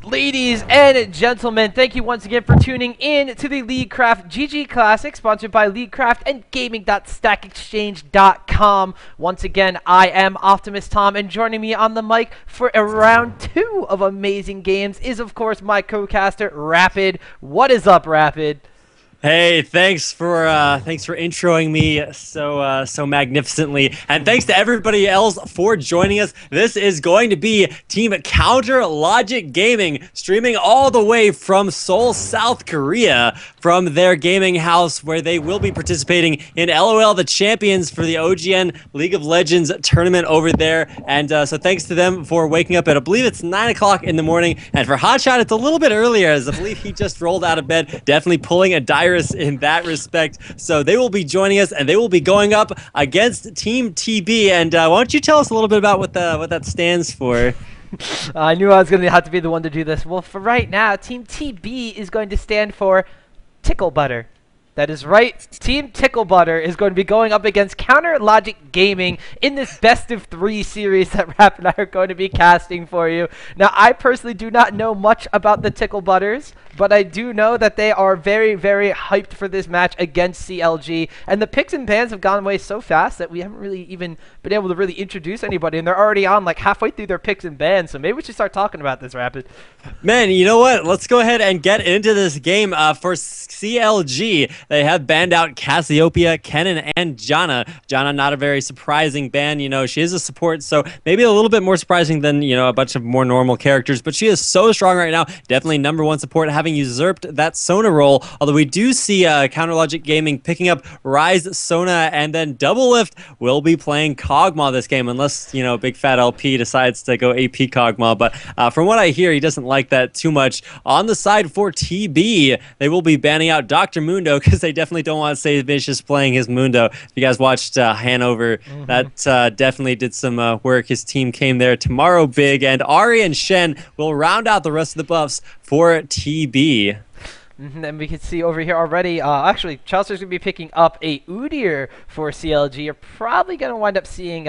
Ladies and gentlemen, thank you once again for tuning in to the ggCraft ggClassic, sponsored by ggCraft and gaming.stackexchange.com. Once again, I am Optimus Tom, and joining me on the mic for a round 2 of amazing games is, of course, my co-caster, Rapid. What is up, Rapid? Hey, thanks for introing me so magnificently, and thanks to everybody else for joining us. This is going to be Team Counter Logic Gaming, streaming all the way from Seoul, South Korea, from their gaming house, where they will be participating in LOL the Champions for the OGN League of Legends tournament over there. And so thanks to them for waking up at, I believe it's 9 o'clock in the morning, and for Hotshot it's a little bit earlier, as I believe he just rolled out of bed, definitely pulling a dire in that respect. So they will be joining us, and they will be going up against Team TB. And why don't you tell us a little bit about what that stands for? I knew I was going to have to be the one to do this. Well, for right now, Team TB is going to stand for Tickle Butter. That is right. Team Tickle Butter is going to be going up against Counter Logic Gaming in this best of 3 series that Rap and I are going to be casting for you. Now, I personally do not know much about the Tickle Butters, but I do know that they are very, very hyped for this match against CLG. And the picks and bans have gone away so fast that we haven't really even been able to really introduce anybody. And they're already on like halfway through their picks and bans. So maybe we should start talking about this, Rapid. Man, you know what? Let's go ahead and get into this game. For CLG, they have banned out Cassiopeia, Kennen, and Janna. Janna, not a very surprising ban. You know, she is a support, so maybe a little bit more surprising than, you know, a bunch of more normal characters. But she is so strong right now. Definitely #1 support, having usurped that Sona role. Although we do see Counter Logic Gaming picking up Rise, Sona, and then Double Lift will be playing Kog'Maw this game, unless, you know, Big Fat LP decides to go AP Kog'Maw. But from what I hear, he doesn't like that too much. On the side for TB, they will be banning out Dr. Mundo, because they definitely don't want to say Vicious playing his Mundo. If you guys watched Hanover, that definitely did some work. His team came there. Tomorrow Big, and Ari and Shen will round out the rest of the buffs for TB. And we can see over here already, actually, Chelsea's going to be picking up a Udyr for CLG. You're probably going to wind up seeing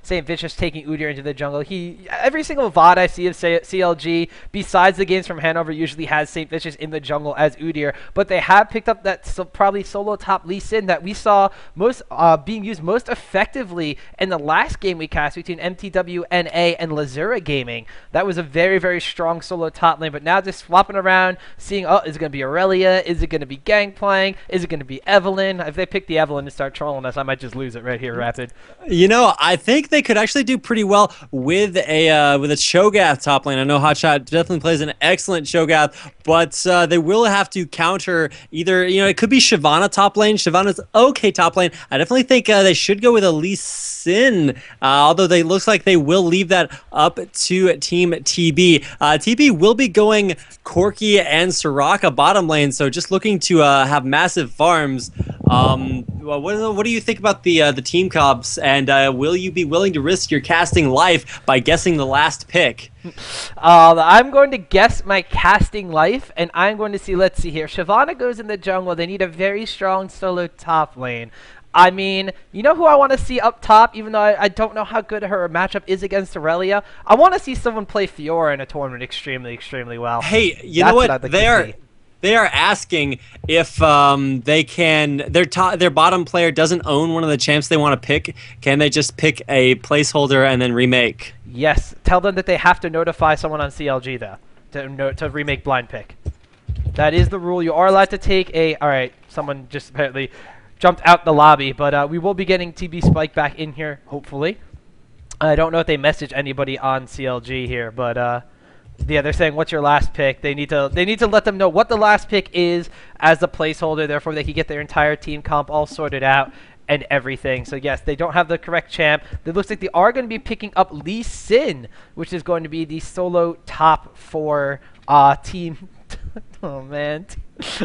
St. Vicious taking Udyr into the jungle. Every single VOD I see of CLG, besides the games from Hanover, usually has St. Vicious in the jungle as Udyr. But they have picked up that probably solo top Lee Sin that we saw most being used most effectively in the last game we cast between MTWNA and Lazura Gaming. That was a very, very strong solo top lane. But now just swapping around, seeing, oh, is it going to be Aurelia? Is it going to be Gangplank? Is it going to be Evelyn? If they pick the Evelyn to start trolling us, I might just lose it right here, Rapid. You know, I think they could actually do pretty well with a Cho'Gath top lane. I know Hotshot definitely plays an excellent Cho'Gath, but they will have to counter either, you know, it could be Shyvana top lane. Shyvana's okay top lane. I definitely think they should go with a Lee Sin, although they looks like they will leave that up to Team TB. TB will be going Corki and Soraka bottom lane, so just looking to have massive farms. What do you think about the team comps, and will you be willing to risk your casting life by guessing the last pick? I'm going to guess my casting life, and I'm going to see, let's see here. Shyvana goes in the jungle. They need a very strong solo top lane. I mean, you know who I want to see up top, even though I don't know how good her matchup is against Aurelia? I want to see someone play Fiora in a tournament extremely, extremely well. Hey, you know what? They are asking if they can. Their bottom player doesn't own one of the champs they want to pick. Can they just pick a placeholder and then remake? Yes. Tell them that they have to notify someone on CLG though to remake blind pick. That is the rule. You are allowed to take a. All right. Someone just apparently jumped out the lobby, but we will be getting TB Spike back in here hopefully. I don't know if they message anybody on CLG here, but yeah, they're saying, what's your last pick? They need to let them know what the last pick is as the placeholder. Therefore, they can get their entire team comp all sorted out and everything. So, yes, they don't have the correct champ. It looks like they are going to be picking up Lee Sin, which is going to be the solo top for team. Oh, man.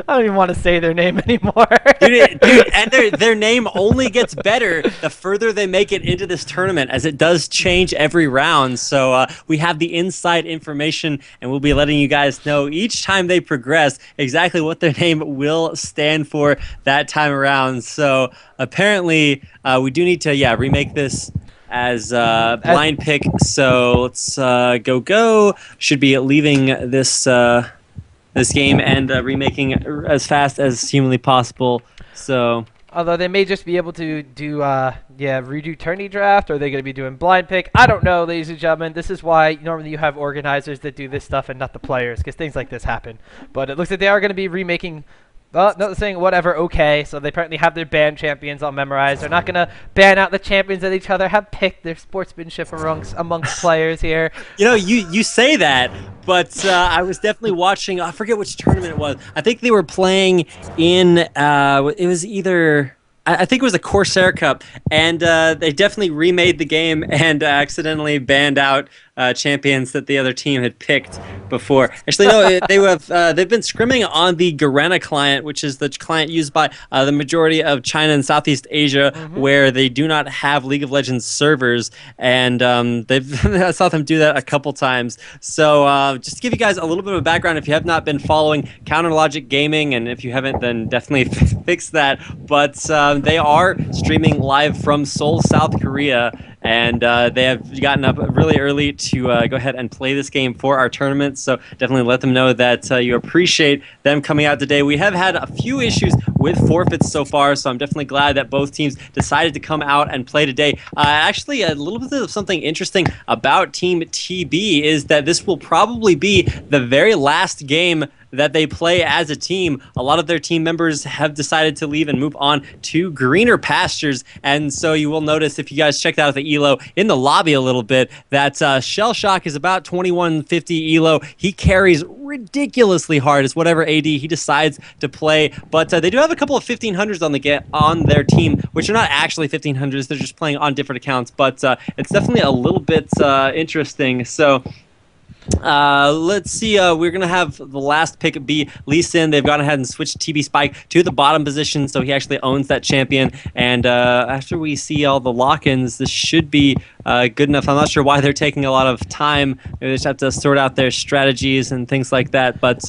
I don't even want to say their name anymore. dude, and their name only gets better the further they make it into this tournament, as it does change every round. So we have the inside information, and we'll be letting you guys know each time they progress exactly what their name will stand for that time around. So apparently we do need to, remake this as blind pick. So let's go. Should be leaving this this game and remaking as fast as humanly possible. So. Although they may just be able to do, redo tourney draft, or are they going to be doing blind pick? I don't know, ladies and gentlemen. This is why normally you have organizers that do this stuff and not the players, because things like this happen. But it looks like they are going to be remaking. Well, not saying whatever, okay. So they apparently have their band champions all memorized. They're not going to ban out the champions that each other have picked. Their sportsmanship amongst players here. You know, you say that, but I was definitely watching. I forget which tournament it was. I think they were playing in. It was either. I think it was a Corsair Cup, and they definitely remade the game and accidentally banned out champions that the other team had picked before. Actually, no, they've been scrimming on the Garena client, which is the client used by the majority of China and Southeast Asia, where they do not have League of Legends servers, and I saw them do that a couple times. So just to give you guys a little bit of a background, if you have not been following Counter Logic Gaming, and if you haven't, then definitely fix that. But they are streaming live from Seoul, South Korea, and they have gotten up really early to go ahead and play this game for our tournament. So definitely let them know that you appreciate them coming out today. We have had a few issues with forfeits so far, so I'm definitely glad that both teams decided to come out and play today. Actually, a little bit of something interesting about Team TB is that this will probably be the very last game that they play as a team. A lot of their team members have decided to leave and move on to greener pastures, and so you will notice, if you guys checked out the elo in the lobby a little bit, that Shell Shock is about 2150 elo. He carries ridiculously hard as whatever AD he decides to play, but they do have a couple of 1500s on their team, which are not actually 1500s. They're just playing on different accounts, but it's definitely a little bit interesting. So let's see. We're going to have the last pick be Lee Sin. They've gone ahead and switched TB Spike to the bottom position, so he actually owns that champion. And after we see all the lock-ins, this should be good enough. I'm not sure why they're taking a lot of time. Maybe they just have to sort out their strategies and things like that. But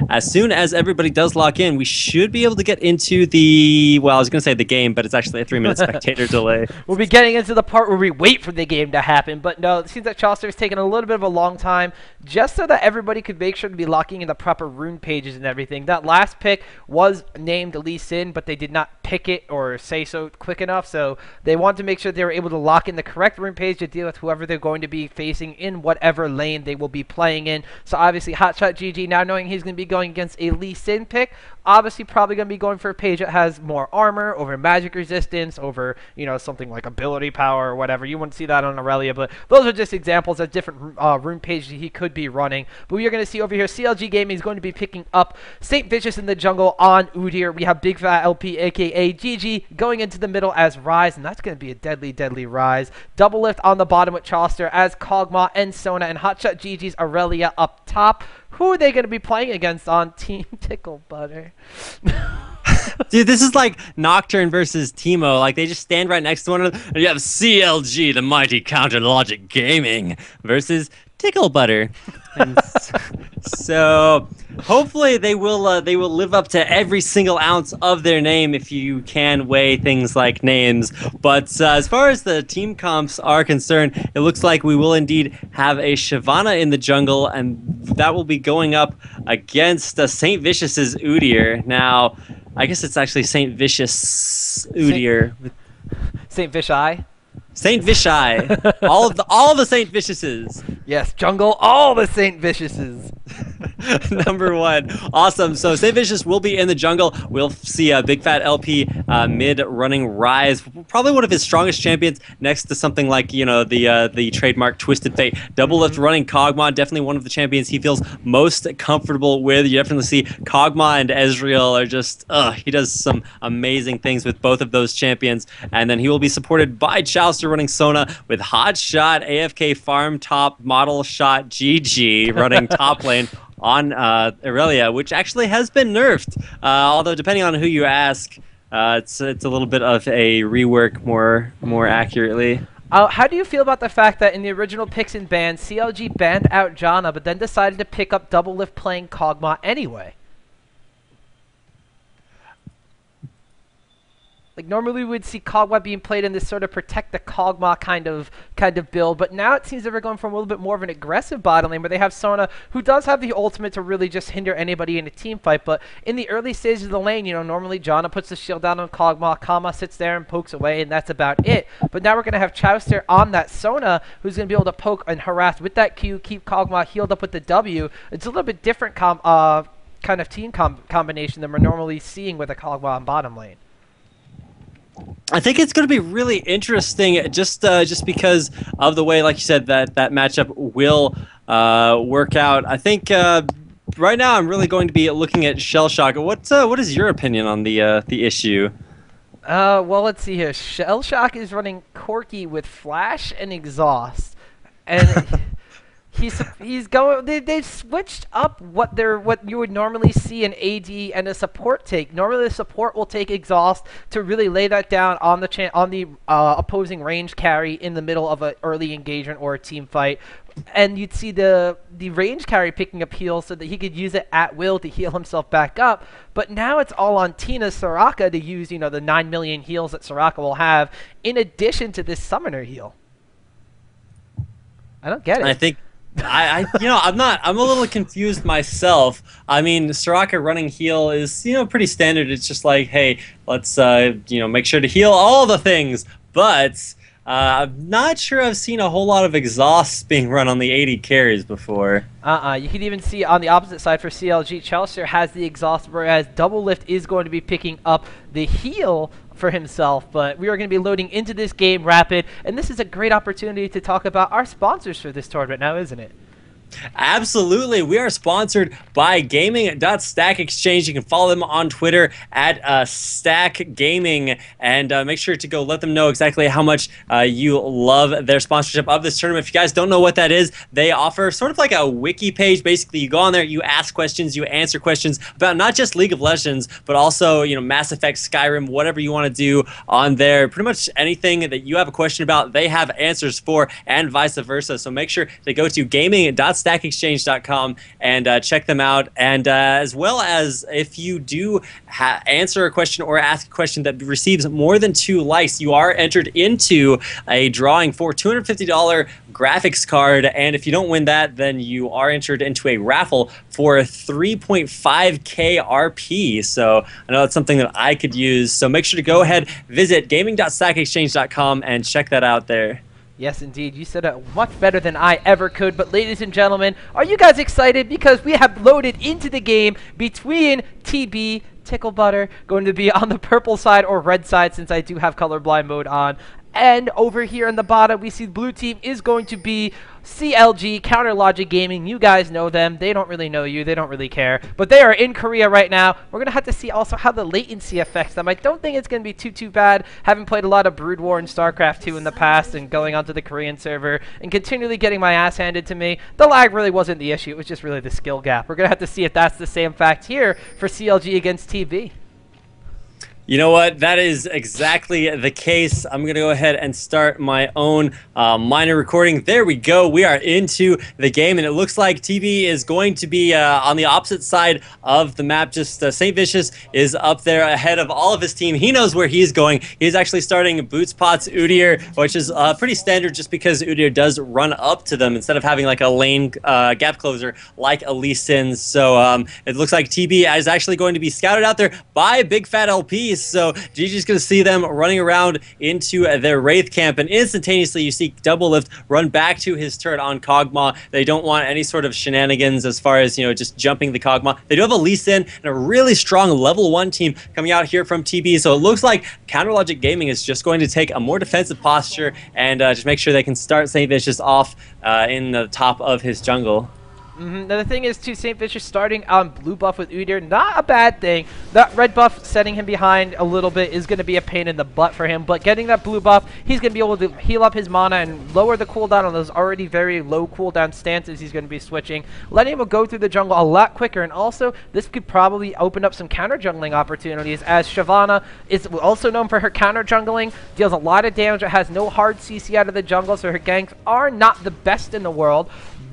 as soon as everybody does lock in, we should be able to get into the, well, I was going to say the game, but it's actually a 3-minute spectator delay. We'll be getting into the part where we wait for the game to happen. But no, it seems like Chaucer's taking a little bit of a long time, just so that everybody could make sure to be locking in the proper rune pages and everything. That last pick was named Lee Sin, but they did not pick it or say so quick enough, so they wanted to make sure they were able to lock in the correct rune page to deal with whoever they're going to be facing in whatever lane they will be playing in. So obviously Hotshot GG, now knowing he's going to be going against a Lee Sin pick, obviously probably going to be going for a page that has more armor, over magic resistance, over, you know, something like ability power or whatever. You wouldn't see that on Aurelia, but those are just examples of different rune pages he could be running. But we are going to see over here, CLG Gaming is going to be picking up St. Vicious in the jungle on Udyr. We have Big Fat LP, aka GG, going into the middle as Rise, and that's going to be a deadly, deadly Rise. Double Lift on the bottom with Chaucer as Kog'Maw and Sona, and Hotshot GG's Aurelia up top. Who are they going to be playing against on Team Tickle Butter? Dude, this is like Nocturne versus Teemo. Like, they just stand right next to one another, and you have CLG, the mighty Counter Logic Gaming, versus Tickle Butter. And so hopefully they will live up to every single ounce of their name, if you can weigh things like names. But as far as the team comps are concerned, it looks like we will indeed have a Shyvana in the jungle, and that will be going up against St. Vicious's Udyr. Now, I guess it's actually St. Vicious Udyr. St. Vishai? St. Vishai. all of the St. Viciouses. Yes, jungle, all the St. Viciouses. Number one. Awesome. So St. Vicious will be in the jungle. We'll see a Big Fat LP mid running Rise. Probably one of his strongest champions, next to something like, you know, the trademark Twisted Fate. Double Lift running Kog'Maw, definitely one of the champions he feels most comfortable with. You definitely see Kog'Maw and Ezreal are just, he does some amazing things with both of those champions. And then he will be supported by Chaucer running Sona, with Hot Shot, AFK Farm Top, Model Shot, GG running top lane on Aurelia, which actually has been nerfed. Although depending on who you ask, it's a little bit of a rework more accurately. How do you feel about the fact that in the original picks and bans, CLG banned out Janna, but then decided to pick up Double Lift playing Kog'Maw anyway? Like normally we would see Kog'Maw being played in this sort of protect the Kog'Maw kind of build, but now it seems that we're going from a little bit more of an aggressive bottom lane, where they have Sona, who does have the ultimate to really just hinder anybody in a team fight. But in the early stages of the lane, you know, normally Janna puts the shield down on Kog'Maw, Kama sits there and pokes away, and that's about it. But now we're going to have Chowster on that Sona, who's going to be able to poke and harass with that Q, keep Kog'Maw healed up with the W. It's a little bit different kind of team combination than we're normally seeing with a Kog'Maw on bottom lane. I think it's going to be really interesting just because of the way, like you said, that matchup will work out. I think right now I'm really going to be looking at Shell Shock. What is your opinion on the issue? Well, let's see here. Shell Shock is running Corki with Flash and Exhaust, and he's going. They've switched up what you would normally see an AD and a support take. Normally, the support will take Exhaust to really lay that down on the opposing range carry in the middle of an early engagement or a team fight. And you'd see the range carry picking up heals so that he could use it at will to heal himself back up. But now it's all on Tina Soraka to use, you know, the 9 million heals that Soraka will have in addition to this summoner heal. I don't get it. I think I'm a little confused myself. I mean, Soraka running heal is, you know, pretty standard. It's just like, hey, let's make sure to heal all the things. But I'm not sure I've seen a whole lot of exhausts being run on the AD carries before. You can even see on the opposite side for CLG, Chelsea has the exhaust, whereas Double Lift is going to be picking up the heal for himself. But we are going to be loading into this game rapid, and this is a great opportunity to talk about our sponsors for this tournament now, isn't it? Absolutely. We are sponsored by Gaming.Stack Exchange. You can follow them on Twitter at Stack Gaming, and make sure to go let them know exactly how much you love their sponsorship of this tournament. If you guys don't know what that is, they offer sort of like a wiki page. Basically, you go on there, you ask questions, you answer questions about not just League of Legends, but also, you know, Mass Effect, Skyrim, whatever you want to do on there. Pretty much anything that you have a question about, they have answers for, and vice versa. So make sure to go to gaming.stackexchange.com and check them out. And as well as if you do answer a question or ask a question that receives more than 2 likes, you are entered into a drawing for $250 graphics card. And if you don't win that, then you are entered into a raffle for 3.5K RP. So I know that's something that I could use. So make sure to go ahead, visit gaming.stackexchange.com and check that out there. Yes, indeed. You said it much better than I ever could. But ladies and gentlemen, are you guys excited? Because we have loaded into the game between TB, Tickle Butter, going to be on the purple side or red side, since I do have colorblind mode on. And over here on the bottom, we see the blue team is going to be CLG, Counter Logic Gaming. You guys know them. They don't really know you. They don't really care. But they are in Korea right now. We're going to have to see also how the latency affects them. I don't think it's going to be too bad. Haven't played a lot of Brood War and StarCraft 2 in the past, and going onto the Korean server and continually getting my ass handed to me. The lag really wasn't the issue. It was just really the skill gap. We're going to have to see if that's the same fact here for CLG against TB. You know what? That is exactly the case. I'm going to go ahead and start my own minor recording. There we go. We are into the game, and it looks like TB is going to be on the opposite side of the map. Just St. Vicious is up there ahead of all of his team. He knows where he's going. He's actually starting Boots Pots Udyr, which is pretty standard just because Udyr does run up to them instead of having like a lane gap closer like a Lee Sin. So it looks like TB is actually going to be scouted out there by Big Fat LPs. So GG's going to see them running around into their Wraith camp, and instantaneously you see Double Lift run back to his turret on Kog'Maw. They don't want any sort of shenanigans as far as, you know, just jumping the Kog'Maw. They do have a Lee Sin and a really strong level 1 team coming out here from TB, so it looks like Counter Logic Gaming is just going to take a more defensive posture and just make sure they can start St. Vicious off in the top of his jungle. Now the thing is, too, St. Vicious starting on blue buff with Udyr, not a bad thing. That red buff setting him behind a little bit is going to be a pain in the butt for him, but getting that blue buff, he's going to be able to heal up his mana and lower the cooldown on those already very low cooldown stances he's going to be switching, letting him go through the jungle a lot quicker. And also, this could probably open up some counter jungling opportunities, as Shyvana is also known for her counter jungling, deals a lot of damage, but has no hard CC out of the jungle, so her ganks are not the best in the world.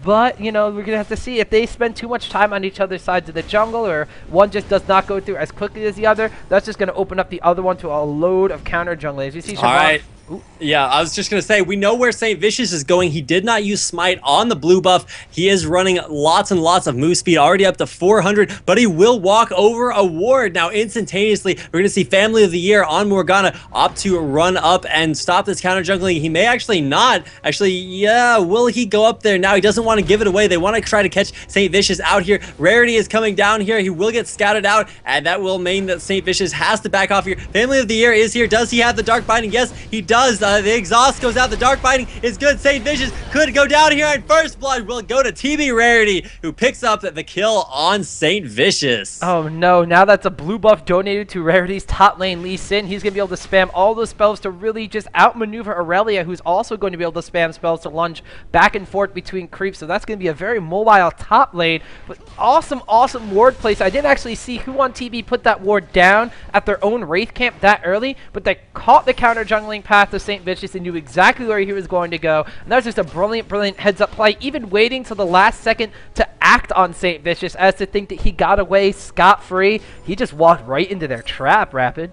But, you know, we're going to have to see if they spend too much time on each other's sides of the jungle, or one just does not go through as quickly as the other. That's just going to open up the other one to a load of counter junglers. You see Siobhan. All right. Ooh. Yeah, I was just going to say, we know where St. Vicious is going. He did not use Smite on the blue buff. He is running lots and lots of move speed, already up to 400, but he will walk over a ward. Now, instantaneously, we're going to see Family of the Year on Morgana opt to run up and stop this counter jungling. He may actually not. Actually, yeah, will he go up there now? He doesn't want to give it away. They want to try to catch St. Vicious out here. Rarity is coming down here. He will get scouted out, and that will mean that St. Vicious has to back off here. Family of the Year is here. Does he have the Dark Binding? Yes, he does. The exhaust goes out. The Dark Binding is good. St. Vicious could go down here, and First Blood will go to TB Rarity, who picks up the kill on St. Vicious. Oh no, now that's a blue buff donated to Rarity's top lane Lee Sin. He's going to be able to spam all those spells to really just outmaneuver Aurelia, who's also going to be able to spam spells to lunge back and forth between creeps. So that's going to be a very mobile top lane. But awesome, awesome ward place. I didn't actually see who on TB put that ward down at their own Wraith camp that early, but they caught the counter jungling path of St. Vicious and knew exactly where he was going to go. And that was just a brilliant, brilliant heads-up play, even waiting till the last second to act on St. Vicious, as to think that he got away scot-free. He just walked right into their trap, Rapid.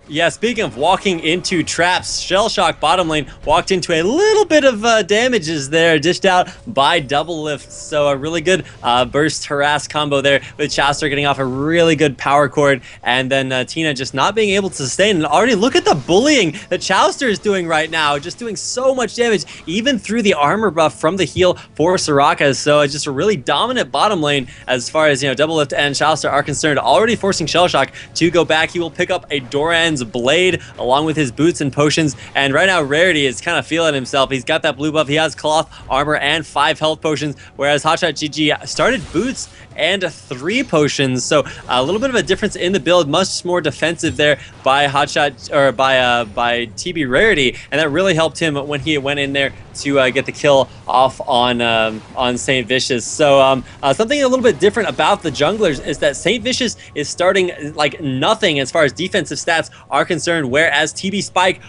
Yeah, speaking of walking into traps, Shell Shock bottom lane walked into a little bit of damages there, dished out by Double Lift. So a really good burst harass combo there, with Chowster getting off a really good power chord, and then Tina just not being able to sustain. And already look at the bullying that Chowster is doing right now, just doing so much damage, even through the armor buff from the heal for Soraka. So just a really dominant bottom lane as far as, you know, Double Lift and Chowster are concerned, already forcing Shell Shock to go back. He will pick up a Doran's blade along with his boots and potions, and right now Rarity is kind of feeling himself. He's got that blue buff, he has cloth armor and 5 health potions, whereas Hotshot GG started boots and 3 potions. So a little bit of a difference in the build, much more defensive there by Hotshot, or by TB Rarity, and that really helped him when he went in there to get the kill off on St. Vicious. So something a little bit different about the junglers is that St. Vicious is starting like nothing as far as defensive stats are concerned, whereas TB Spike,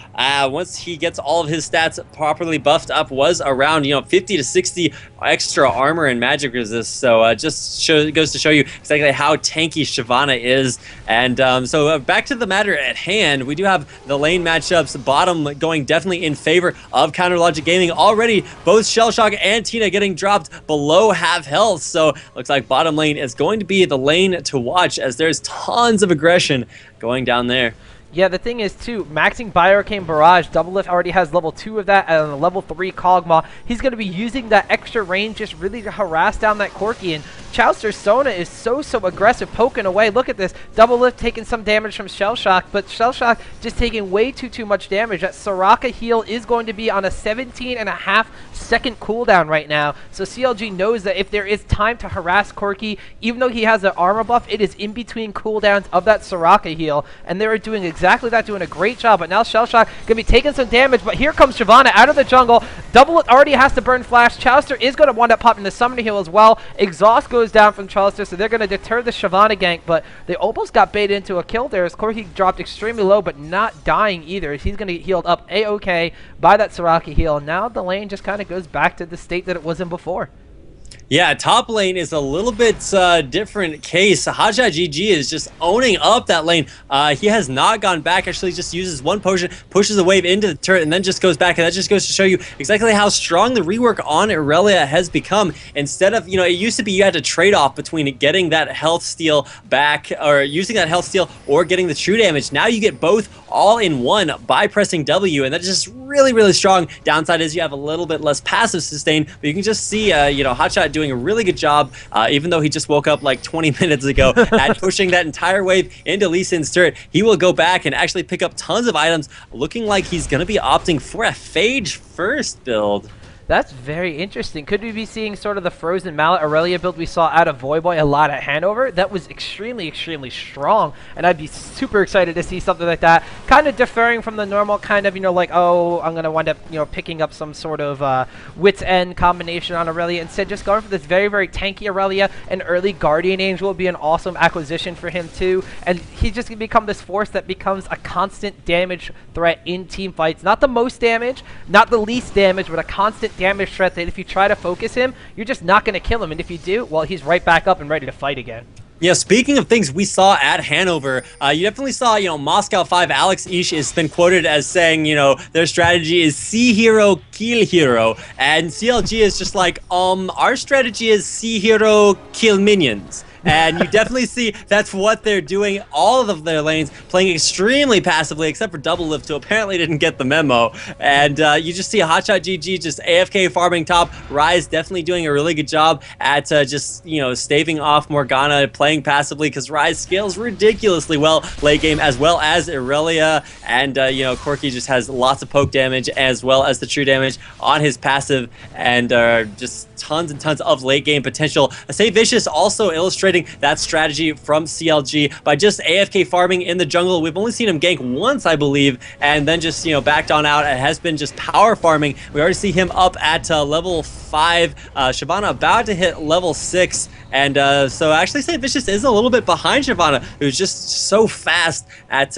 once he gets all of his stats properly buffed up, was around, you know, 50 to 60 extra armor and magic resist. So just goes to show you exactly how tanky Shyvana is. And so back to the matter at hand, we do have the lane matchups, bottom going definitely in favor of Counter Logic Gaming. Already both Shell Shock and Tina getting dropped below half health, so looks like bottom lane is going to be the lane to watch, as there's tons of aggression going down there. Yeah, the thing is, too, maxing Bioarcane Barrage, Double Lift already has level 2 of that, and a level 3 Kog'Maw. He's going to be using that extra range just really to harass down that Corki, and Chowster's Sona is so aggressive, poking away. Look at this. Double Lift taking some damage from Shell Shock, but Shell Shock just taking way too much damage. That Soraka heal is going to be on a 17.5-second cooldown right now, so CLG knows that if there is time to harass Corki, even though he has the armor buff, it is in between cooldowns of that Soraka heal, and they are doing exactly that, doing a great job. But now Shell Shock going to be taking some damage, but here comes Shyvana out of the jungle. Double Lift already has to burn Flash. Chowster is going to wind up popping the Summoner heal as well. Exhaust goes down from Chowster, so they're going to deter the Shyvana gank, but they almost got baited into a kill there as Corki dropped extremely low, but not dying either. He's going to get healed up A-OK by that Soraka heal, and now the lane just kind of goes back to the state that it was in before. Yeah, top lane is a little bit different case. Hotshot GG is just owning up that lane. He has not gone back, actually just uses 1 potion, pushes a wave into the turret, and then just goes back. And that just goes to show you exactly how strong the rework on Aurelia has become. Instead of, you know, it used to be you had to trade off between getting that health steal back, or using that health steal, or getting the true damage. Now you get both all in one by pressing W, and that's just really strong. Downside is you have a little bit less passive sustain, but you can just see, you know, Hotshot doing a really good job, even though he just woke up like 20 minutes ago, at pushing that entire wave into Lee Sin's turret. He will go back and actually pick up tons of items, looking like he's going to be opting for a Phage first build. That's very interesting. Could we be seeing sort of the Frozen Mallet Aurelia build we saw out of Voyboy a lot at Hanover? That was extremely strong, and I'd be super excited to see something like that. Kind of differing from the normal kind of, you know, like, oh, I'm going to wind up, you know, picking up some sort of Wit's End combination on Aurelia. Instead, just going for this very tanky Aurelia. An early Guardian Angel would be an awesome acquisition for him, too. And he's just going to become this force that becomes a constant damage threat in team fights. Not the most damage, not the least damage, but a constant specific damage threat that if you try to focus him, you're just not going to kill him. And if you do, well, he's right back up and ready to fight again. Yeah, speaking of things we saw at Hanover, you definitely saw, Moscow 5, Alex Ish has been quoted as saying, their strategy is see hero, kill hero. And CLG is just like, our strategy is see hero, kill minions. And you definitely see that's what they're doing. All of their lanes playing extremely passively, except for Double Lift, who apparently didn't get the memo. And you just see Hotshot GG just AFK farming top. Rise definitely doing a really good job at just, staving off Morgana, playing passively, because Rise scales ridiculously well late game, as well as Irelia. And, Corki just has lots of poke damage, as well as the true damage on his passive, and just tons and tons of late game potential. Say Vicious also illustrating that strategy from CLG by just AFK farming in the jungle. We've only seen him gank once, I believe, and then just, backed on out. It has been just power farming. We already see him up at level 5. Shyvana about to hit level 6. And so actually Say Vicious is a little bit behind Shyvana, who's just so fast at,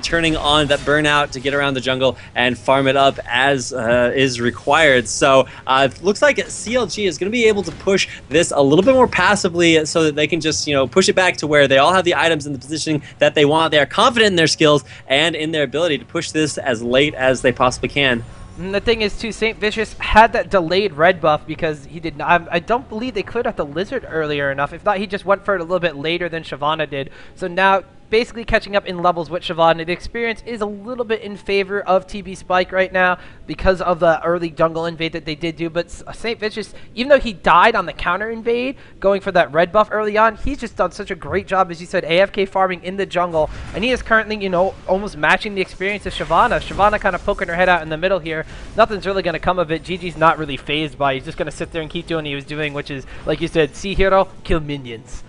turning on that burnout to get around the jungle and farm it up as is required. So it looks like CLG is going to be able to push this a little bit more passively so that they can just, push it back to where they all have the items in the positioning that they want. They are confident in their skills and in their ability to push this as late as they possibly can. And the thing is, too, St. Vicious had that delayed red buff because he did not. I don't believe they cleared out the Lizard earlier enough. If not, he just went for it a little bit later than Shyvana did. So now, basically catching up in levels with Shyvana. The experience is a little bit in favor of TB Spike right now because of the early jungle invade that they did do. But St. Vicious, even though he died on the counter invade, going for that red buff early on, he's just done such a great job, as you said, AFK farming in the jungle. And he is currently, almost matching the experience of Shyvana. Shyvana kind of poking her head out in the middle here. Nothing's really going to come of it. GG's not really phased by it. He's just going to sit there and keep doing what he was doing, which is, like you said, see hero, kill minions.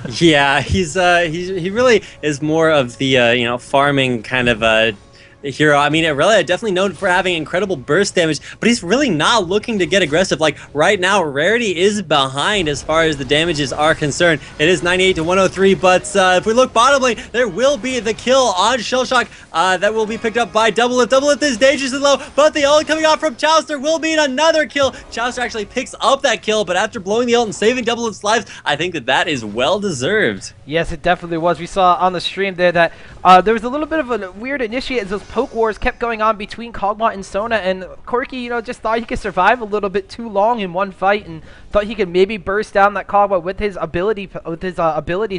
Yeah, he really is more of the farming kind of hero. I mean, Irelia definitely known for having incredible burst damage, but he's really not looking to get aggressive. Like right now, Rarity is behind as far as the damages are concerned. It is 98 to 103, but if we look bottom lane, there will be the kill on Shellshock that will be picked up by Double Lift. Double Lift is dangerously low, but the ult coming off from Chowster will mean another kill. Chowster actually picks up that kill, but after blowing the ult and saving Double Lift's lives, I think that is well deserved. Yes, it definitely was. We saw on the stream there that there was a little bit of a weird initiate as those poke wars kept going on between Kog'Maw and Sona, and Corki, just thought he could survive a little bit too long in one fight and thought he could maybe burst down that Kog'Maw with his abilities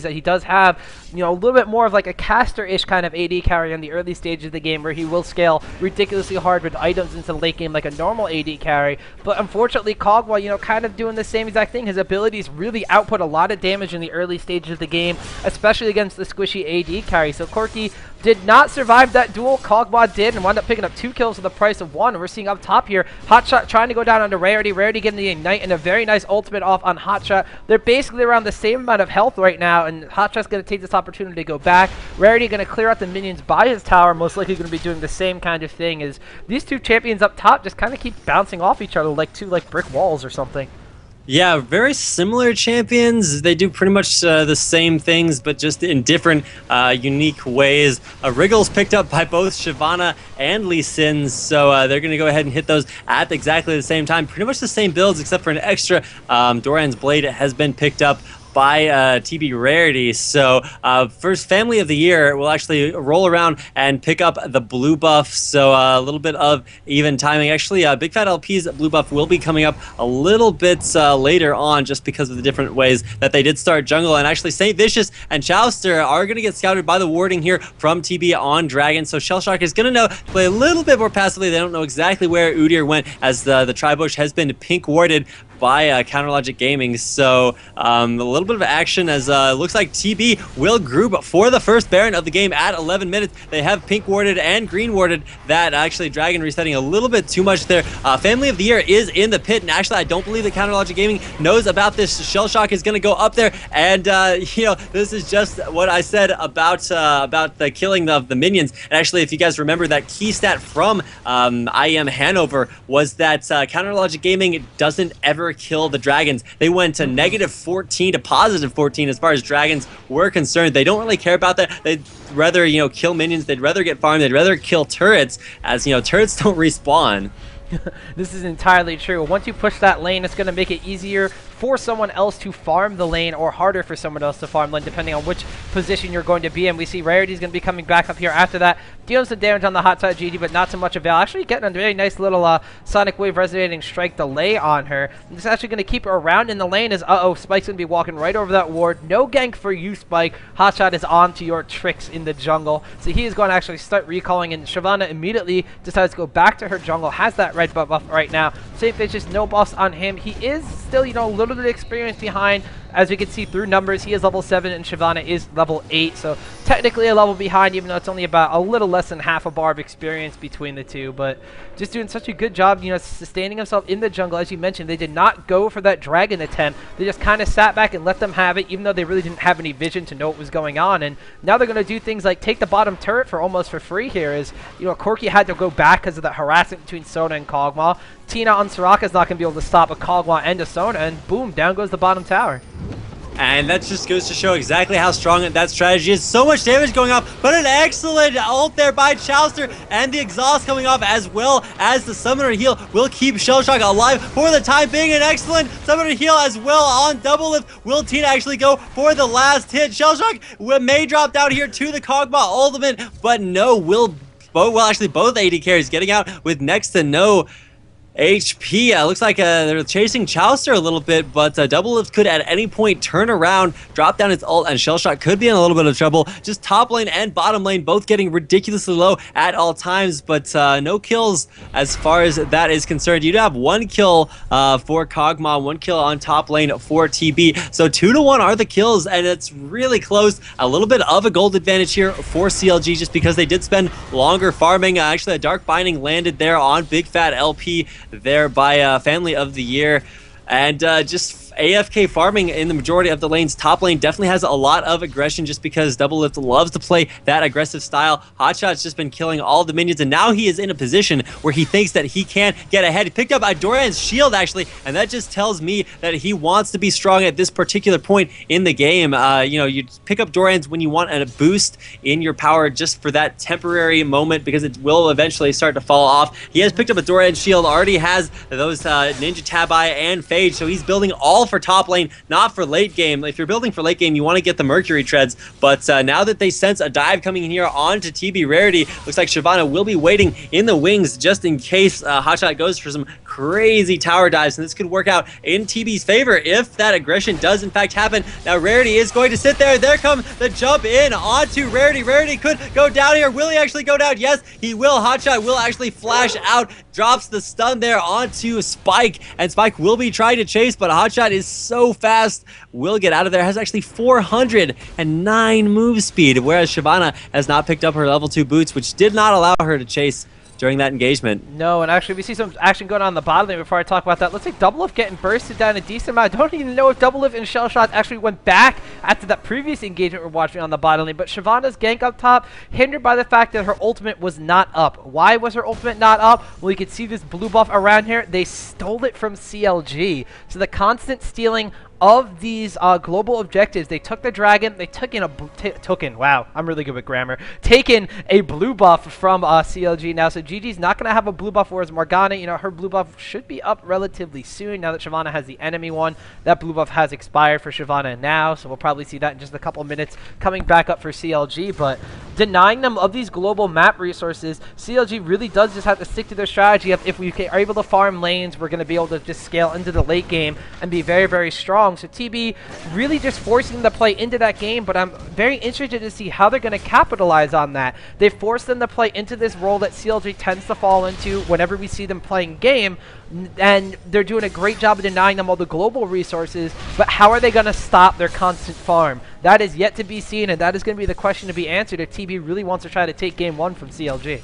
that he does have. A little bit more of like a caster-ish kind of AD carry in the early stages of the game, where he will scale ridiculously hard with items into the late game like a normal AD carry. But unfortunately, Kog'Maw, kind of doing the same exact thing. His abilities really output a lot of damage in the early stages of the game, especially against the squishy AD carry. So Corki did not survive that duel. Kog'Maw did, and wound up picking up 2 kills for the price of 1. We're seeing up top here, Hotshot trying to go down onto Rarity. Rarity getting the Ignite and a very nice ultimate off on Hotshot. They're basically around the same amount of health right now, and Hotshot's going to take this opportunity to go back. Rarity going to clear out the minions by his tower, most likely going to be doing the same kind of thing, as these two champions up top just kind of keep bouncing off each other like two brick walls or something. Yeah, very similar champions. They do pretty much the same things, but just in different, unique ways. Wriggle's picked up by both Shyvana and Lee Sin, so they're going to go ahead and hit those at exactly the same time. Pretty much the same builds, except for an extra. Doran's Blade has been picked up by TB Rarity. So first Family of the Year will actually roll around and pick up the blue buff. So a little bit of even timing. Actually, Big Fat LP's blue buff will be coming up a little bit later on, just because of the different ways that they did start jungle. And actually St. Vicious and Chowster are going to get scouted by the warding here from TB on Dragon. So Shellshock is going to play a little bit more passively. They don't know exactly where Udyr went, as the Tribush has been pink warded by Counterlogic Gaming. So a little bit of action, as looks like TB will group for the first Baron of the game at 11 minutes. They have pink warded and green warded. That actually Dragon resetting a little bit too much there. Family of the Year is in the pit, and actually I don't believe that Counterlogic Gaming knows about this. Shellshock is going to go up there, and this is just what I said about the killing of the minions. And actually, if you guys remember, that key stat from IEM Hanover was that Counterlogic Gaming doesn't ever kill the dragons. They went to -14 to +14 as far as dragons were concerned. They don't really care about that. They'd rather, kill minions. They'd rather get farmed. They'd rather kill turrets, as, turrets don't respawn. This is entirely true. Once you push that lane, it's going to make it easier for someone else to farm the lane or harder for someone else to farm lane, depending on which position you're going to be in. We see Rarity's going to be coming back up here after that. Deals some damage on the hot side of GG, but not so much avail. Actually getting a very nice little Sonic Wave resonating strike delay on her. This is actually going to keep her around in the lane as, Spike's going to be walking right over that ward. No gank for you, Spike. Hotshot is on to your tricks in the jungle. So he is going to actually start recalling, and Shyvana immediately decides to go back to her jungle. Has that red buff right now. Same thing, just no buffs on him. He is still, a little bit of experience behind. As we can see through numbers, he is level 7 and Shyvana is level 8. So technically a level behind, even though it's only about a little less than half a bar of experience between the two. But just doing such a good job, sustaining himself in the jungle. As you mentioned, they did not go for that dragon attempt. They just kind of sat back and let them have it, even though they really didn't have any vision to know what was going on. And now they're going to do things like take the bottom turret for almost for free here. As Corki had to go back because of the harassment between Sona and Kog'Maw. Tina on Soraka is not going to be able to stop a Kog'Maw and a Sona, and boom, down goes the bottom tower. And that just goes to show exactly how strong that strategy is. So much damage going off, but an excellent ult there by Chowster, and the exhaust coming off as well as the summoner heal will keep Shellshock alive for the time being. An excellent summoner heal as well on double lift. Will Tina actually go for the last hit? Shellshock may drop down here to the Kog'Maw ultimate, but no, actually both AD carries getting out with next to no HP. Looks like they're chasing Chowster a little bit, but Double Lift could at any point turn around, drop down its ult, and Shellshock could be in a little bit of trouble. Just top lane and bottom lane both getting ridiculously low at all times, but no kills as far as that is concerned. You do have 1 kill for Kog'Maw, 1 kill on top lane for TB. So 2-1 are the kills, and it's really close. A little bit of a gold advantage here for CLG just because they did spend longer farming. Actually, a Dark Binding landed there on Big Fat LP there by Family of the Year, and just AFK farming in the majority of the lanes. Top lane definitely has a lot of aggression just because Double Lift loves to play that aggressive style. Hotshot's just been killing all the minions, and now he is in a position where he thinks that he can get ahead. He picked up Doran's shield actually, and that just tells me that he wants to be strong at this particular point in the game. You pick up Doran's when you want a boost in your power just for that temporary moment because it will eventually start to fall off. He has picked up a Doran's shield, already has those Ninja Tabai and Phage, so he's building all for top lane, not for late game. If you're building for late game, you want to get the Mercury Treads, but now that they sense a dive coming in here onto TB Rarity, looks like Shyvana will be waiting in the wings just in case Hotshot goes for some crazy tower dives, and this could work out in TB's favor if that aggression does in fact happen. Now Rarity is going to sit there. There come the jump in onto Rarity. Rarity could go down here. Will he actually go down? Yes, he will. Hotshot will actually flash out, drops the stun there onto Spike, and Spike will be trying to chase, but Hotshot is so fast, will get out of there. Has actually 409 move speed, whereas Shyvana has not picked up her level 2 boots, which did not allow her to chase during that engagement. No, and actually we see some action going on in the bottom lane before I talk about that. Looks like Double Lift getting bursted down a decent amount. I don't even know if Double Lift and Shellshot actually went back after that previous engagement we're watching on the bottom lane, but Shyvana's gank up top hindered by the fact that her ultimate was not up. Why was her ultimate not up? Well, you can see this blue buff around here. They stole it from CLG. So the constant stealing of these global objectives, they took the dragon, they took in wow, I'm really good with grammar, taken a blue buff from CLG now, so GG's not going to have a blue buff, whereas Morgana, her blue buff should be up relatively soon now that Shyvana has the enemy one. That blue buff has expired for Shyvana now, so we'll probably see that in just a couple minutes coming back up for CLG, but denying them of these global map resources, CLG really does just have to stick to their strategy of if we are able to farm lanes, we're going to be able to just scale into the late game and be very, very strong. So TB really just forcing them to play into that game, but I'm very interested to see how they're going to capitalize on that. They forced them to play into this role that CLG tends to fall into whenever we see them playing game, and they're doing a great job of denying them all the global resources, but how are they going to stop their constant farm? That is yet to be seen, and that is going to be the question to be answered if TB really wants to try to take game 1 from CLG.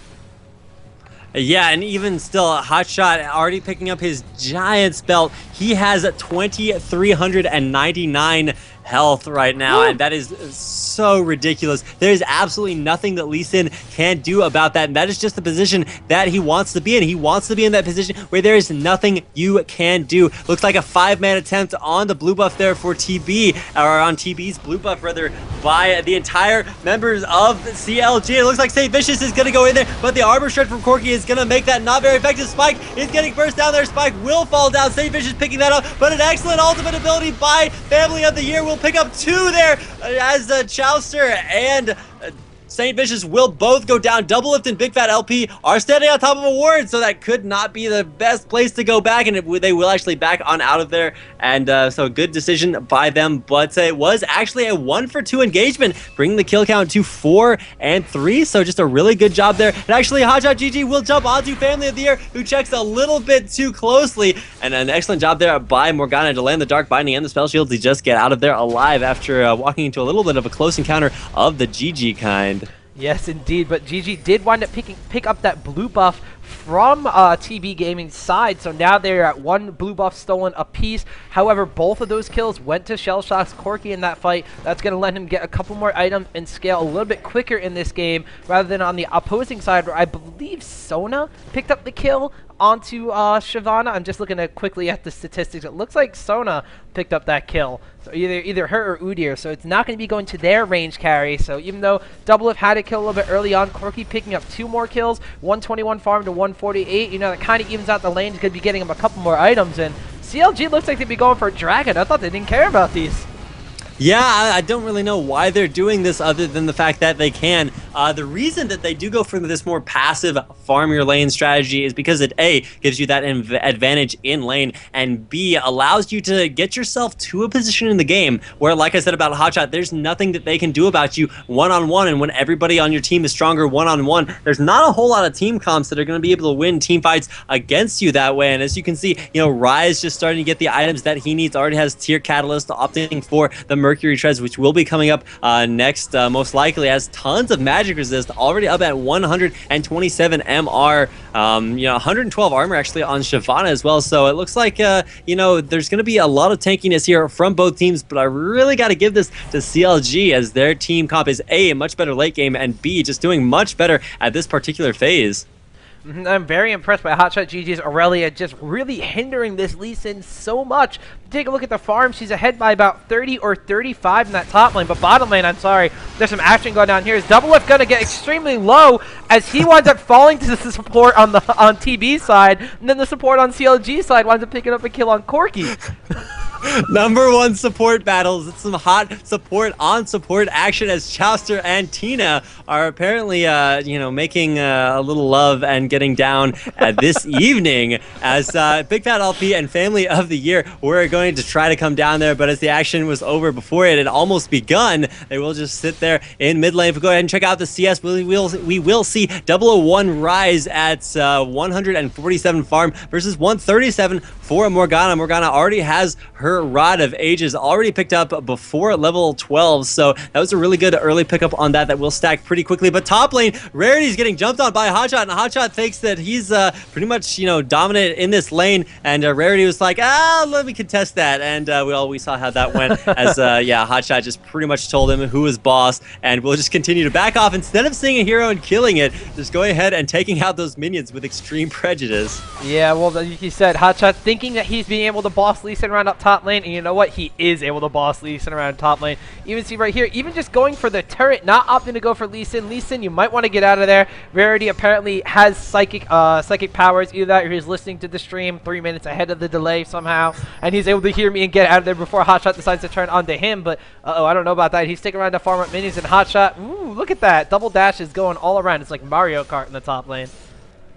Yeah, and even still, Hotshot already picking up his Giants belt. He has 2,399 health right now, and that is so ridiculous. There's absolutely nothing that Lee Sin can do about that, and that is just the position that he wants to be in. He wants to be in that position where there is nothing you can do. Looks like a 5-man attempt on the blue buff there for TB, or on TB's blue buff rather, by the entire members of CLG. It looks like St. Vicious is going to go in there, but the armor shred from Corki is going to make that not very effective. Spike is getting burst down there. Spike will fall down. St. Vicious picking that up, but an excellent ultimate ability by Family of the Year will pick up 2 there as Chowster and St. Vicious will both go down. Double Lift and Big Fat LP are standing on top of a ward, so that could not be the best place to go back, and they will actually back on out of there. And so good decision by them, but it was actually a 1-for-2 engagement, bringing the kill count to 4 and 3. So just a really good job there. And actually, Hotshot GG will jump onto Family of the Year, who checks a little bit too closely. And an excellent job there by Morgana to land the Dark Binding and the Spell Shield to just get out of there alive after walking into a little bit of a close encounter of the GG kind. Yes, indeed, but GG did wind up pick up that blue buff from TB Gaming's side, so now they're at 1 blue buff stolen apiece. However, both of those kills went to Shellshock's Corki in that fight. That's going to let him get a couple more items and scale a little bit quicker in this game, rather than on the opposing side, where I believe Sona picked up the kill onto Shyvana. I'm just looking quickly at the statistics. It looks like Sona picked up that kill. So either her or Udyr. So it's not going to be going to their range carry. So even though Double Lift had a kill a little bit early on, Corki picking up 2 more kills, 121 farm to 148. You know, that kind of evens out the lane. He's going to be getting him a couple more items. And CLG looks like they'd be going for a Dragon. I thought they didn't care about these. Yeah, I don't really know why they're doing this other than the fact that they can. The reason that they do go for this more passive farm your lane strategy is because it A, gives you that advantage in lane, and B, allows you to get yourself to a position in the game where, like I said about Hotshot, there's nothing that they can do about you one-on-one, and when everybody on your team is stronger one-on-one, there's not a whole lot of team comps that are going to be able to win team fights against you that way. And as you can see, you know, Rise just starting to get the items that he needs, already has Tier Catalyst, opting for the Mercury Treads, which will be coming up next, most likely, has tons of magic resist, already up at 127 MR, you know, 112 armor actually on Shyvana as well. So it looks like, you know, there's going to be a lot of tankiness here from both teams, but I really got to give this to CLG, as their team comp is A, much better late game, and B, just doing much better at this particular phase. I'm very impressed by Hotshot GG's Aurelia just really hindering this Lee Sin so much. Take a look at the farm. She's ahead by about 30 or 35 in that top lane, but bottom lane, I'm sorry, there's some action going down here. Is Double Lift going to get extremely low as he winds up falling to the support on TB's side, and then the support on CLG's side winds up picking up a kill on Corki. #1 support battles. It's some hot support on support action as Chowster and Tina are apparently, you know, making a little love and getting down this evening, as Big Fat LP and Family of the Year were going to try to come down there, but as the action was over before it had almost begun, they will just sit there in mid lane. If we go ahead and check out the CS, we will see 001 Rise at 147 farm versus 137 for Morgana. Morgana already has her Rod of Ages already picked up before level 12, so that was a really good early pickup on that will stack pretty quickly. But top lane, Rarity's getting jumped on by Hotshot, and Hotshot thinks that he's pretty much, you know, dominant in this lane, and Rarity was like, let me contest that, and we saw how that went, as yeah, Hotshot just pretty much told him who was boss, and we'll just continue to back off. Instead of seeing a hero and killing it, just going ahead and taking out those minions with extreme prejudice. Yeah, well, like you said, Hotshot thinking that he's being able to boss Lee Sin around up top lane, and you know what? He is able to boss Lee Sin around top lane. Even see right here, even just going for the turret, not opting to go for Lee Sin. Lee Sin, you might want to get out of there. Rarity apparently has psychic powers. Either that or he's listening to the stream 3 minutes ahead of the delay somehow, and he's able to hear me and get out of there before Hotshot decides to turn onto him. But I don't know about that. He's sticking around to farm up minions, and Hotshot, ooh, look at that. Double dash is going all around. It's like Mario Kart in the top lane.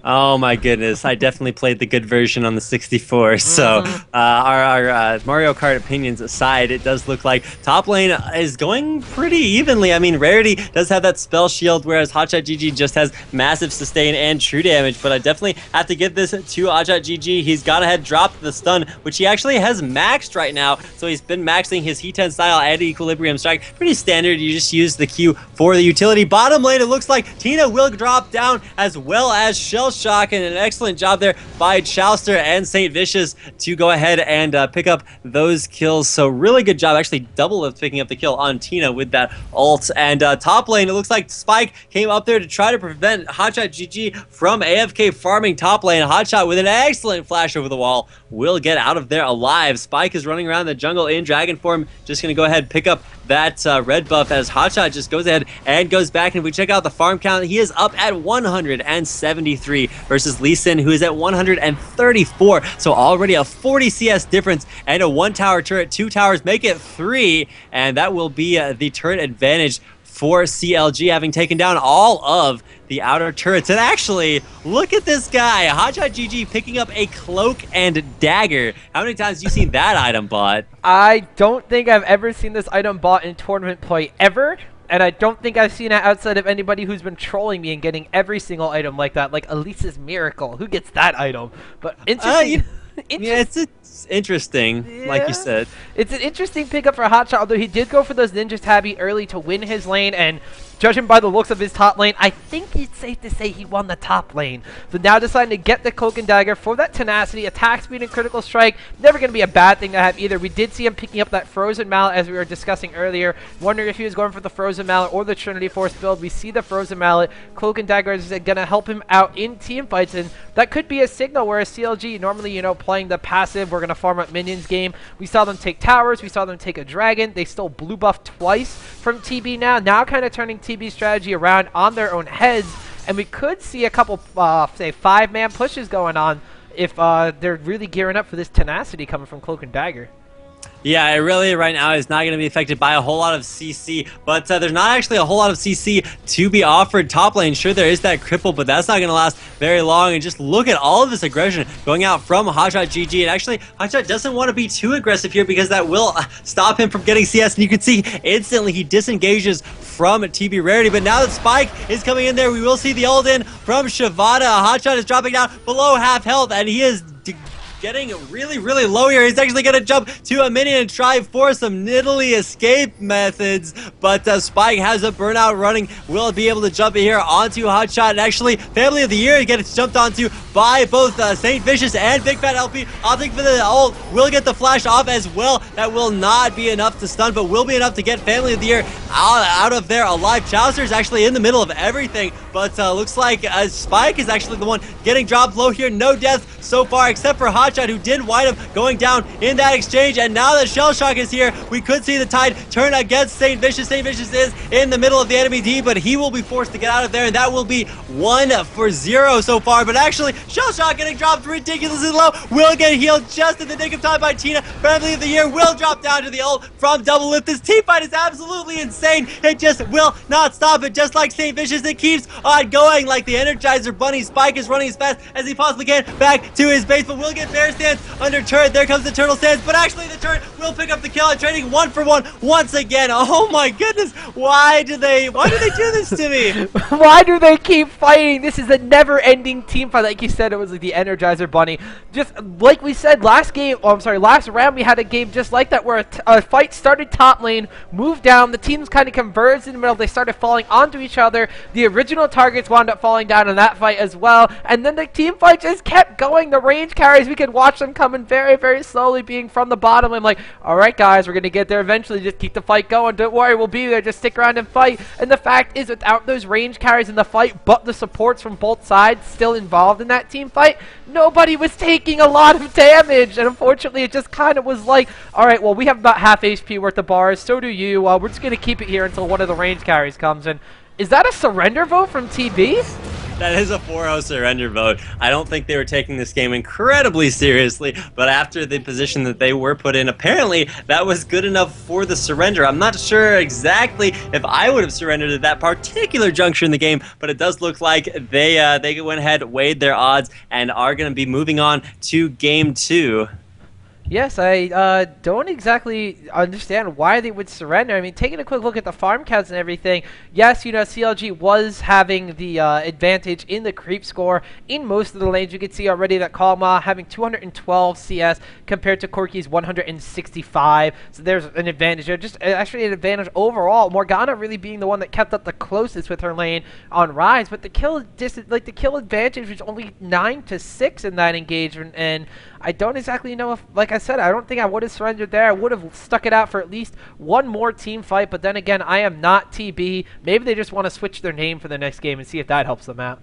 Oh my goodness, I definitely played the good version on the 64, so our Mario Kart opinions aside, it does look like top lane is going pretty evenly. I mean, Rarity does have that spell shield, whereas Hotshot GG just has massive sustain and true damage, but I definitely have to give this to Hotshot GG. He's gone ahead, dropped the stun, which he actually has maxed right now, so he's been maxing his Heat-10 style and Equilibrium Strike. Pretty standard, you just use the Q for the utility. Bottom lane, it looks like Tina will drop down, as well as Shell Shock, and an excellent job there by Chowster and St. Vicious to go ahead and pick up those kills. So really good job, actually double of picking up the kill on Tina with that ult. And top lane, it looks like Spike came up there to try to prevent Hotshot GG from AFK farming top lane. Hotshot with an excellent flash over the wall will get out of there alive. Spike is running around the jungle in dragon form, just going to go ahead and pick up that red buff as Hotshot just goes ahead and goes back. And if we check out the farm count, he is up at 173 versus Lee Sin, who is at 134. So already a 40 CS difference, and a 1 tower turret. 2 towers make it 3, and that will be the turret advantage for CLG, having taken down all of the outer turrets. And actually, look at this guy, Hotshot GG, picking up a cloak and dagger. How many times have you seen that item bought? I don't think I've ever seen this item bought in tournament play ever. And I don't think I've seen it outside of anybody who's been trolling me and getting every single item like that, like Elise's Miracle. Who gets that item? But interesting. Yeah, it's interesting, like you said. It's an interesting pickup for Hotshot, although he did go for those Ninja Tabby early to win his lane, and judging by the looks of his top lane, I think it's safe to say he won the top lane. So now deciding to get the Cloak and Dagger for that tenacity, attack speed, and critical strike, never going to be a bad thing to have either. We did see him picking up that Frozen Mallet as we were discussing earlier, wondering if he was going for the Frozen Mallet or the Trinity Force build. We see the Frozen Mallet. Cloak and Dagger is going to help him out in team fights, and that could be a signal where a CLG, normally, you know, playing the passive, we're going to farm up minions game. We saw them take towers, we saw them take a dragon. They stole blue buff twice from TB now kind of turning TB strategy around on their own heads, and we could see a couple, say, 5-man pushes going on if they're really gearing up for this tenacity coming from Cloak and Dagger. Yeah, it really right now is not going to be affected by a whole lot of CC, but there's not actually a whole lot of CC to be offered top lane. Sure, there is that cripple, but that's not going to last very long. And just look at all of this aggression going out from Hotshot GG. And actually, Hotshot doesn't want to be too aggressive here because that will stop him from getting CS. And you can see instantly he disengages from TB Rarity. But now that Spike is coming in there, we will see the ult in from Shavada. Hotshot is dropping down below half health, and he is getting really, really low here. He's actually going to jump to a minion and try for some niddly escape methods, but Spike has a burnout running. Will be able to jump in here onto Hotshot, and actually Family of the Year gets jumped onto by both St. Vicious and Big Fat LP. Opting for the ult, will get the flash off as well. That will not be enough to stun, but will be enough to get Family of the Year out of there alive. Chowster is actually in the middle of everything, but looks like Spike is actually the one getting dropped low here. No death so far, except for Hotshot, who did wind up going down in that exchange. And now that Shell Shock is here, we could see the tide turn against St. Vicious. St. Vicious is in the middle of the enemy D, but he will be forced to get out of there, and that will be 1-0 so far. But actually, Shell Shock getting dropped ridiculously low, will get healed just in the nick of time by Tina. Family of the Year will drop down to the ult from Double Lift. This team fight is absolutely insane. It just will not stop it, just like St. Vicious. It keeps on going like the Energizer Bunny. Spike is running as fast as he possibly can back to his base, but will get Bear Stance under turret. There comes the Turtle Stance, but actually the turret will pick up the kill, and trading 1 for 1 once again. Oh my goodness, why do they do this to me? Why do they keep fighting? This is a never-ending team fight. Like you said, it was like the Energizer Bunny. Just like we said last round we had a game just like that where a fight started top lane, moved down, the teams kind of converged in the middle, they started falling onto each other, the original targets wound up falling down in that fight as well, and then the team fight just kept going. The range carries, we could watch them coming very, very slowly, being from the bottom. I'm like, alright guys, we're going to get there eventually, just keep the fight going, don't worry, we'll be there, just stick around and fight. And the fact is, without those range carries in the fight, but the supports from both sides still involved in that team fight, nobody was taking a lot of damage, and unfortunately it just kind of was like, alright, well, we have about half HP worth of bars, so do you, we're just going to keep it here until one of the range carries comes in. Is that a surrender vote from TB? That is a 4-0 surrender vote. I don't think they were taking this game incredibly seriously, but after the position that they were put in, apparently that was good enough for the surrender. I'm not sure exactly if I would have surrendered at that particular juncture in the game, but it does look like they went ahead, weighed their odds, and are going to be moving on to game 2. Yes, I don't exactly understand why they would surrender. I mean, taking a quick look at the farm counts and everything, yes, CLG was having the advantage in the creep score in most of the lanes. You can see already that Kalma having 212 CS compared to Corky's 165. So there's an advantage there. Just actually an advantage overall. Morgana really being the one that kept up the closest with her lane on Rise, but the kill advantage was only 9-6 in that engagement, and I don't exactly know if, like I said, I don't think I would have surrendered there. I would have stuck it out for at least one more team fight, but then again, I am not TB. Maybe they just want to switch their name for the next game and see if that helps them out.